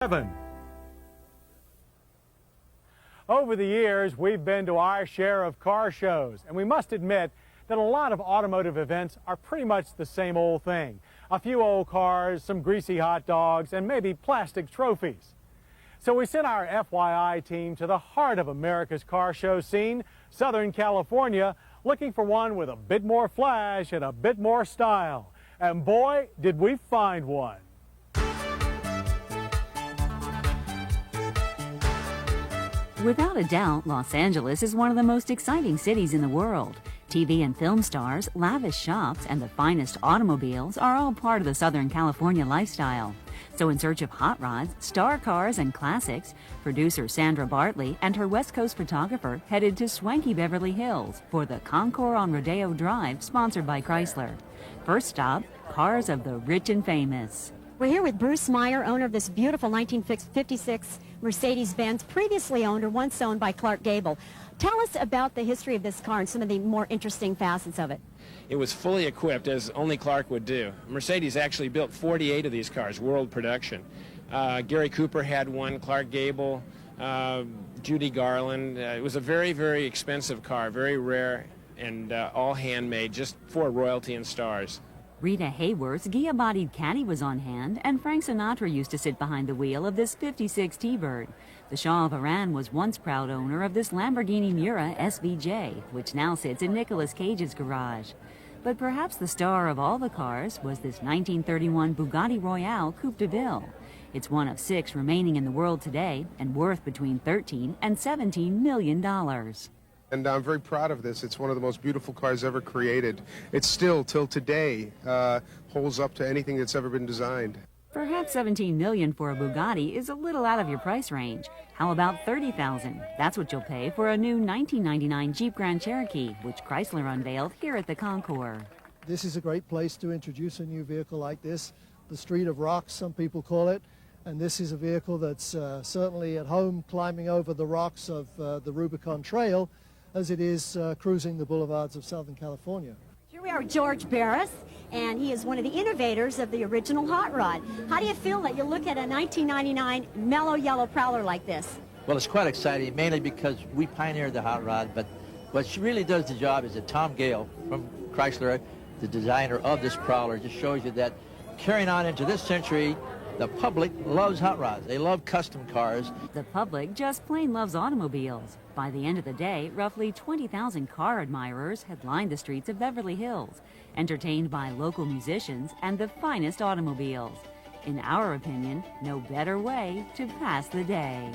7. Over the years, we've been to our share of car shows, and we must admit that a lot of automotive events are pretty much the same old thing. A few old cars, some greasy hot dogs, and maybe plastic trophies. So we sent our FYI team to the heart of America's car show scene, Southern California, looking for one with a bit more flash and a bit more style. And boy, did we find one. Without a doubt, Los Angeles is one of the most exciting cities in the world. TV and film stars, lavish shops, and the finest automobiles are all part of the Southern California lifestyle. So in search of hot rods, star cars, and classics, producer Sandra Bartley and her West Coast photographer headed to swanky Beverly Hills for the Concours on Rodeo Drive, sponsored by Chrysler. First stop, cars of the rich and famous. We're here with Bruce Meyer, owner of this beautiful 1956 Mercedes-Benz, previously owned or once owned by Clark Gable. Tell us about the history of this car and some of the more interesting facets of it. It was fully equipped, as only Clark would do. Mercedes actually built 48 of these cars, world production. Gary Cooper had one, Clark Gable, Judy Garland. It was a very, very expensive car, very rare, and all handmade, just for royalty and stars. Rita Hayworth's Ghia-bodied caddy was on hand, and Frank Sinatra used to sit behind the wheel of this 56 T-Bird. The Shah of Iran was once proud owner of this Lamborghini Miura SVJ, which now sits in Nicolas Cage's garage. But perhaps the star of all the cars was this 1931 Bugatti Royale Coupe de Ville. It's one of 6 remaining in the world today and worth between $13 and $17 million. And I'm very proud of this. It's one of the most beautiful cars ever created. It still, till today, holds up to anything that's ever been designed. Perhaps $17 million for a Bugatti is a little out of your price range. How about $30,000? That's what you'll pay for a new 1999 Jeep Grand Cherokee, which Chrysler unveiled here at the Concours. This is a great place to introduce a new vehicle like this. The Street of Rocks, some people call it. And this is a vehicle that's certainly at home climbing over the rocks of the Rubicon Trail, as it is cruising the boulevards of Southern California. Here we are with George Barris, and he is one of the innovators of the original hot rod. How do you feel that you look at a 1999 mellow yellow Prowler like this? Well, it's quite exciting, mainly because we pioneered the hot rod, but what really does the job is that Tom Gale from Chrysler, the designer of this Prowler, just shows you that carrying on into this century, the public loves hot rods. They love custom cars. The public just plain loves automobiles. By the end of the day, roughly 20,000 car admirers had lined the streets of Beverly Hills, entertained by local musicians and the finest automobiles. In our opinion, no better way to pass the day.